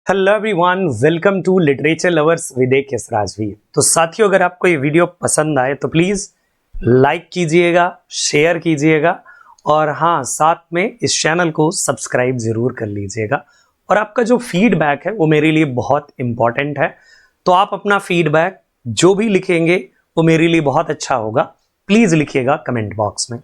Hello everyone, welcome to literature lovers with Rajvi. तो साथियों, अगर आपको ये वीडियो पसंद आए तो प्लीज़ लाइक कीजिएगा, शेयर कीजिएगा और हाँ, साथ में इस चैनल को सब्सक्राइब ज़रूर कर लीजिएगा। और आपका जो फीडबैक है वो मेरे लिए बहुत इम्पॉर्टेंट है, तो आप अपना फीडबैक जो भी लिखेंगे वो मेरे लिए बहुत अच्छा होगा। प्लीज़ लिखिएगा कमेंट बॉक्स में।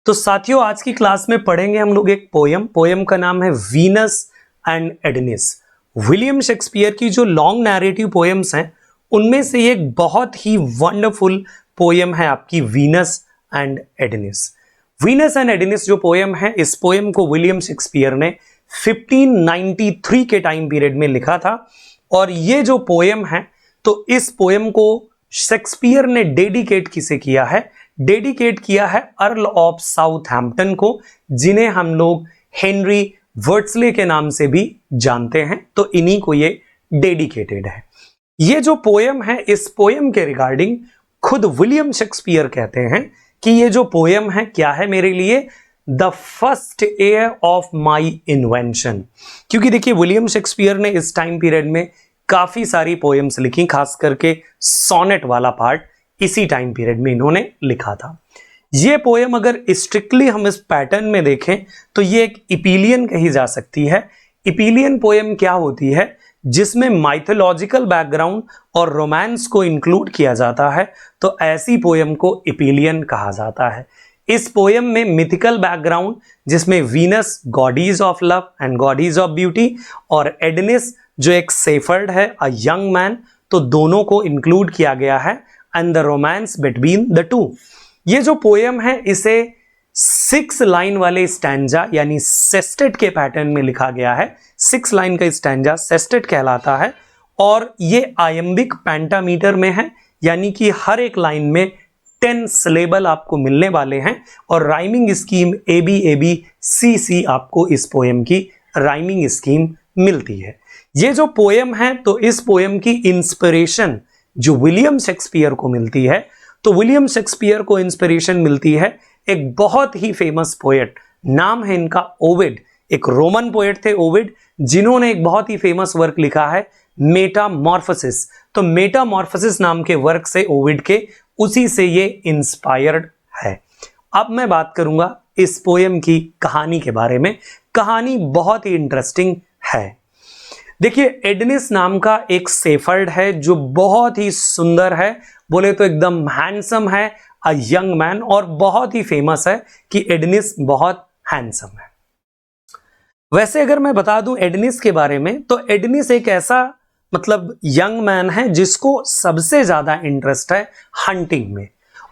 तो साथियों, आज की क्लास में पढ़ेंगे हम लोग एक पोयम का नाम है वीनस एंड एडेनिस। विलियम शेक्सपियर की जो लॉन्ग नैरेटिव पोएम्स हैं उनमें से एक बहुत ही वंडरफुल पोएम है आपकी वीनस एंड एडेनिस। वीनस एंड एडेनिस जो पोएम है, इस पोएम को विलियम शेक्सपियर ने 1593 के टाइम पीरियड में लिखा था। और ये जो पोएम है, तो इस पोएम को शेक्सपियर ने डेडिकेट किसे किया है? डेडिकेट किया है अर्ल ऑफ साउथहैम्पटन को, जिन्हें हम लोग हेनरी वर्ड्सले के नाम से भी जानते हैं। तो इन्हीं को ये डेडिकेटेड है। ये जो पोएम है, इस पोएम के रिगार्डिंग खुद विलियम शेक्सपियर कहते हैं कि ये जो पोएम है क्या है मेरे लिए? The first year of my invention. क्योंकि देखिए, विलियम शेक्सपियर ने इस टाइम पीरियड में काफी सारी पोएम्स लिखी, खास करके सोनेट वाला पार्ट इसी टाइम पीरियड में इन्होंने लिखा था। ये पोएम अगर स्ट्रिक्टली हम इस पैटर्न में देखें तो ये एक इपीलियन कही जा सकती है। इपीलियन पोएम क्या होती है? जिसमें माइथोलॉजिकल बैकग्राउंड और रोमांस को इंक्लूड किया जाता है, तो ऐसी पोएम को इपीलियन कहा जाता है। इस पोएम में मिथिकल बैकग्राउंड, जिसमें Venus goddess of love and goddess of beauty, और एडेनिस जो एक सेफर्ड है, अ यंग मैन, तो दोनों को इंक्लूड किया गया है, and the romance between the two. ये जो पोएम है, इसे 6 लाइन वाले स्टैंजा यानी सेस्टेट के पैटर्न में लिखा गया है। 6 लाइन का स्टैंजा सेस्टेट कहलाता है और ये आयम्बिक पेंटामीटर में है, यानी कि हर एक लाइन में 10 सिलेबल आपको मिलने वाले हैं। और राइमिंग स्कीम ABABCC आपको इस पोएम की राइमिंग स्कीम मिलती है। ये जो पोएम है, तो इस पोएम की इंस्पिरेशन जो विलियम शेक्सपियर को मिलती है, तो विलियम शेक्सपियर को इंस्पिरेशन मिलती है एक बहुत ही फेमस पोएट, नाम है इनका ओविड। एक रोमन पोएट थे ओविड, जिन्होंने एक बहुत ही फेमस वर्क लिखा है मेटामॉर्फोसिस। तो मेटामॉर्फोसिस नाम के वर्क से, ओविड के, उसी से ये इंस्पायर्ड है। अब मैं बात करूंगा इस पोएम की कहानी के बारे में। कहानी बहुत ही इंटरेस्टिंग है। देखिए, एडेनिस नाम का एक सेफर्ड है जो बहुत ही सुंदर है, बोले तो एकदम हैंडसम है, अ यंग मैन, और बहुत ही फेमस है कि एडेनिस बहुत हैंडसम है। वैसे अगर मैं बता दूं एडेनिस के बारे में, तो एडेनिस एक ऐसा यंग मैन है जिसको सबसे ज्यादा इंटरेस्ट है हंटिंग में।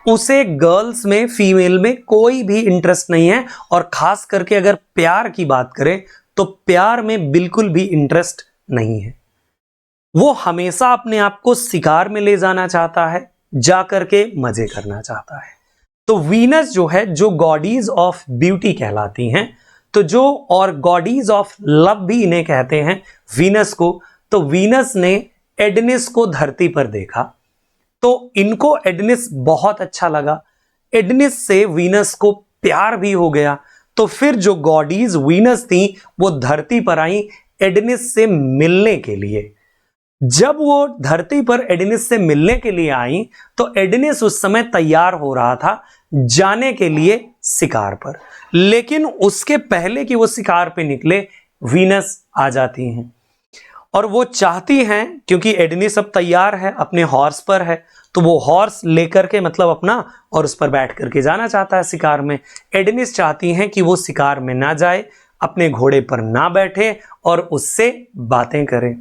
उसे गर्ल्स में, फीमेल में कोई भी इंटरेस्ट नहीं है, और खास करके अगर प्यार की बात करें तो प्यार में बिल्कुल भी इंटरेस्ट नहीं है। वो हमेशा अपने आप को शिकार में ले जाना चाहता है, जाकर के मजे करना चाहता है। तो वीनस जो है, जो गॉडीज ऑफ ब्यूटी कहलाती हैं, तो जो, और गॉडीज ऑफ लव भी इन्हें कहते हैं वीनस को। तो वीनस ने एडेनिस को धरती पर देखा, तो इनको एडेनिस बहुत अच्छा लगा। एडेनिस से वीनस को प्यार भी हो गया। तो फिर जो गॉडीज वीनस थी, वो धरती पर आई एडेनिस से मिलने के लिए। जब वो धरती पर एडेनिस से मिलने के लिए आई, तो एडेनिस उस समय तैयार हो रहा था जाने के लिए शिकार पर। लेकिन उसके पहले कि वो शिकार पे निकले, वीनस आ जाती हैं और वो चाहती हैं, क्योंकि एडेनिस अब तैयार है, अपने हॉर्स पर है, तो वो हॉर्स लेकर के अपना, और उस पर बैठ करके जाना चाहता है शिकार में। एडेनिस चाहती हैं कि वो शिकार में ना जाए, अपने घोड़े पर ना बैठे और उससे बातें करें।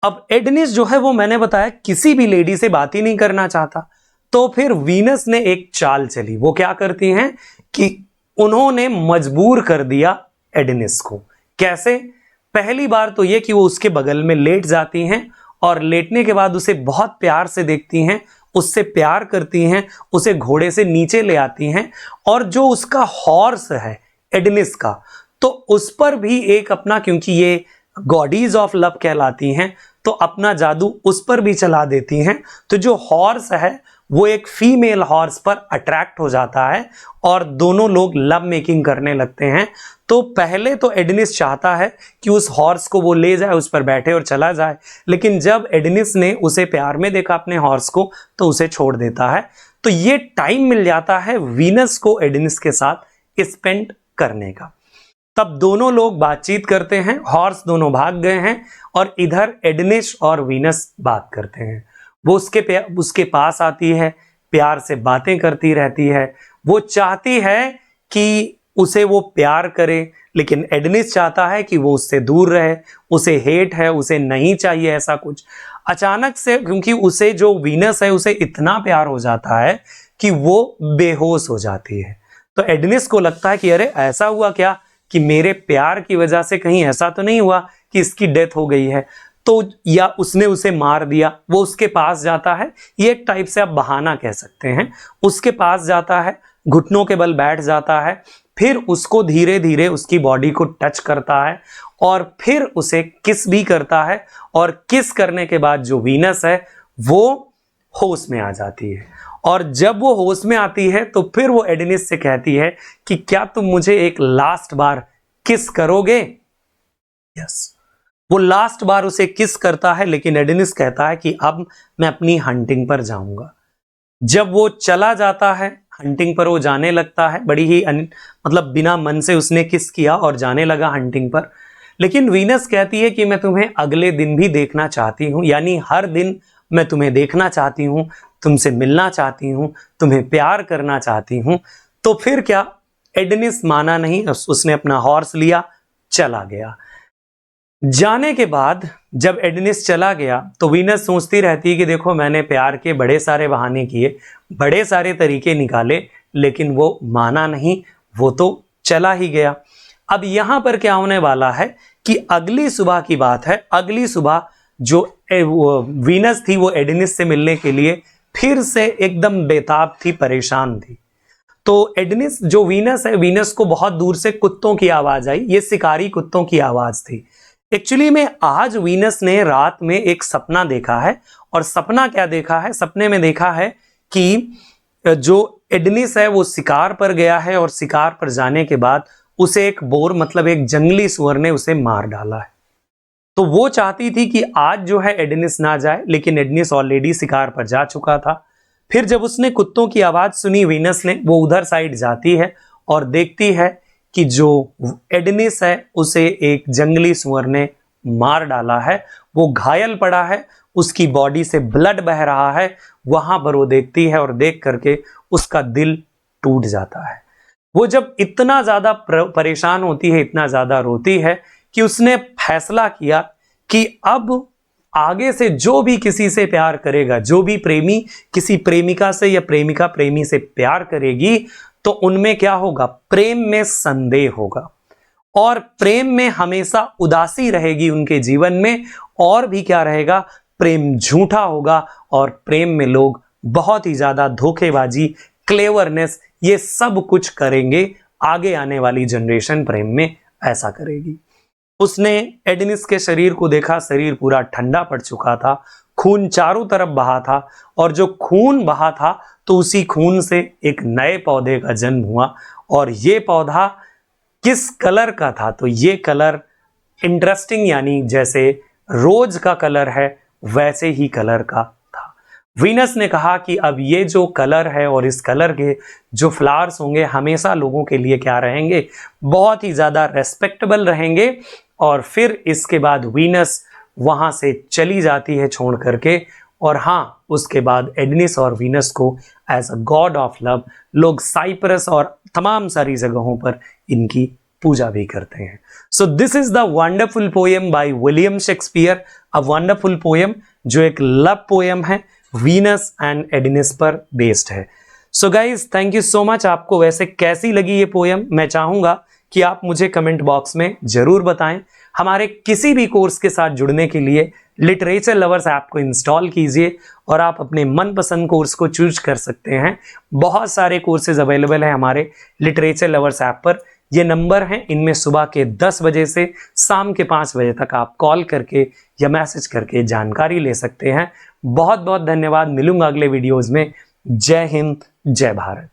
अब एडेनिस जो है, वो मैंने बताया किसी भी लेडी से बात ही नहीं करना चाहता। तो फिर वीनस ने एक चाल चली। वो क्या करती हैं कि उन्होंने मजबूर कर दिया एडेनिस को। कैसे? पहली बार तो ये कि वो उसके बगल में लेट जाती हैं, और लेटने के बाद उसे बहुत प्यार से देखती हैं, उससे प्यार करती हैं, उसे घोड़े से नीचे ले आती हैं, और जो उसका हॉर्स है एडेनिस का, तो उस पर भी एक अपना, क्योंकि ये गॉडीज ऑफ लव कहलाती हैं, तो अपना जादू उस पर भी चला देती हैं। तो जो हॉर्स है वो एक फीमेल हॉर्स पर अट्रैक्ट हो जाता है और दोनों लोग लव मेकिंग करने लगते हैं। तो पहले तो एडिनिस चाहता है कि उस हॉर्स को वो ले जाए, उस पर बैठे और चला जाए, लेकिन जब एडिनिस ने उसे प्यार में देखा अपने हॉर्स को तो उसे छोड़ देता है। तो ये टाइम मिल जाता है वीनस को एडिनिस के साथ स्पेंड करने का। तब दोनों लोग बातचीत करते हैं, हॉर्स दोनों भाग गए हैं और इधर एडिनिस और वीनस बात करते हैं। वो उसके पास आती है, प्यार से बातें करती रहती है। वो चाहती है कि उसे वो प्यार करे, लेकिन एडिनिस चाहता है कि वो उससे दूर रहे, उसे हेट है, उसे नहीं चाहिए ऐसा कुछ। अचानक से क्योंकि उसे जो वीनस है उसे इतना प्यार हो जाता है कि वो बेहोश हो जाती है। तो एडिनिस को लगता है कि अरे ऐसा हुआ क्या कि मेरे प्यार की वजह से कहीं ऐसा तो नहीं हुआ कि इसकी डेथ हो गई है, तो या उसने उसे मार दिया। वो उसके पास जाता है, ये एक टाइप से आप बहाना कह सकते हैं। उसके पास जाता है, घुटनों के बल बैठ जाता है, फिर उसको धीरे धीरे उसकी बॉडी को टच करता है और फिर उसे किस भी करता है। और किस करने के बाद जो वीनस है वो होश में आ जाती है। और जब वो होश में आती है तो फिर वो एडिनिस से कहती है कि क्या तुम मुझे एक लास्ट बार किस करोगे। यस, वो लास्ट बार उसे किस करता है, लेकिन एडिनिस कहता है कि अब मैं अपनी हंटिंग पर जाऊंगा। जब वो चला जाता है, हंटिंग पर वो जाने लगता है, बड़ी ही मतलब बिना मन से उसने किस किया और जाने लगा हंटिंग पर। लेकिन वीनस कहती है कि मैं तुम्हें अगले दिन भी देखना चाहती हूँ, यानी हर दिन मैं तुम्हें देखना चाहती हूँ, तुमसे मिलना चाहती हूँ, तुम्हें प्यार करना चाहती हूँ। तो फिर क्या, एडिनिस माना नहीं, उसने अपना हॉर्स लिया, चला गया। जाने के बाद जब एडिनिस चला गया तो वीनस सोचती रहती है कि देखो मैंने प्यार के बड़े सारे बहाने किए, बड़े सारे तरीके निकाले, लेकिन वो माना नहीं, वो तो चला ही गया। अब यहां पर क्या होने वाला है कि अगली सुबह की बात है। अगली सुबह जो वीनस थी वो एडिनिस से मिलने के लिए फिर से एकदम बेताब थी, परेशान थी। तो एडिनिस जो वीनस है, वीनस को बहुत दूर से कुत्तों की आवाज आई। ये शिकारी कुत्तों की आवाज थी। एक्चुअली में आज वीनस ने रात में एक सपना देखा है। और सपना क्या देखा है, सपने में देखा है कि जो एडिनिस है वो शिकार पर गया है और शिकार पर जाने के बाद उसे एक बोर मतलब एक जंगली सुअर ने उसे मार डाला है। तो वो चाहती थी कि आज जो है एडिनिस ना जाए, लेकिन एडिनिस ऑलरेडी शिकार पर जा चुका था। फिर जब उसने कुत्तों की आवाज सुनी वीनस ने, वो उधर साइड जाती है और देखती है कि जो एडिनिस है उसे एक जंगली सुअर ने मार डाला है। वो घायल पड़ा है, उसकी बॉडी से ब्लड बह रहा है। वहां पर वो देखती है और देख करके उसका दिल टूट जाता है। वो जब इतना ज्यादा परेशान होती है, इतना ज्यादा रोती है कि उसने फैसला किया कि अब आगे से जो भी किसी से प्यार करेगा, जो भी प्रेमी किसी प्रेमिका से या प्रेमिका प्रेमी से प्यार करेगी, तो उनमें क्या होगा, प्रेम में संदेह होगा और प्रेम में हमेशा उदासी रहेगी उनके जीवन में। और भी क्या रहेगा, प्रेम झूठा होगा और प्रेम में लोग बहुत ही ज्यादा धोखेबाजी, क्लेवरनेस, ये सब कुछ करेंगे। आगे आने वाली जनरेशन प्रेम में ऐसा करेगी। उसने एडिनिस के शरीर को देखा, शरीर पूरा ठंडा पड़ चुका था, खून चारों तरफ बहा था और जो खून बहा था तो उसी खून से एक नए पौधे का जन्म हुआ। और ये पौधा किस कलर का था, तो ये कलर इंटरेस्टिंग, यानी जैसे रोज का कलर है वैसे ही कलर का था। वीनस ने कहा कि अब ये जो कलर है और इस कलर के जो फ्लावर्स होंगे हमेशा लोगों के लिए क्या रहेंगे, बहुत ही ज्यादा रेस्पेक्टेबल रहेंगे। और फिर इसके बाद वीनस वहां से चली जाती है छोड़ करके। और हाँ, उसके बाद एडिनिस और वीनस को as a god of love लोग साइप्रस और तमाम सारी जगहों पर इनकी पूजा भी करते हैं। So this is the wonderful poem by William Shakespeare, a wonderful poem जो एक लव पोएम है, वीनस एंड एडिनिस पर बेस्ड है। So guys, thank you so much. आपको वैसे कैसी लगी ये पोएम, मैं चाहूंगा कि आप मुझे कमेंट बॉक्स में जरूर बताएं। हमारे किसी भी कोर्स के साथ जुड़ने के लिए लिटरेचर लवर्स ऐप को इंस्टॉल कीजिए और आप अपने मनपसंद कोर्स को चूज कर सकते हैं। बहुत सारे कोर्सेज अवेलेबल हैं हमारे लिटरेचर लवर्स ऐप पर, ये नंबर हैं, इनमें सुबह के 10 बजे से शाम के 5 बजे तक आप कॉल करके या मैसेज करके जानकारी ले सकते हैं। बहुत बहुत धन्यवाद। मिलूंगा अगले वीडियोज में। जय हिंद, जय भारत।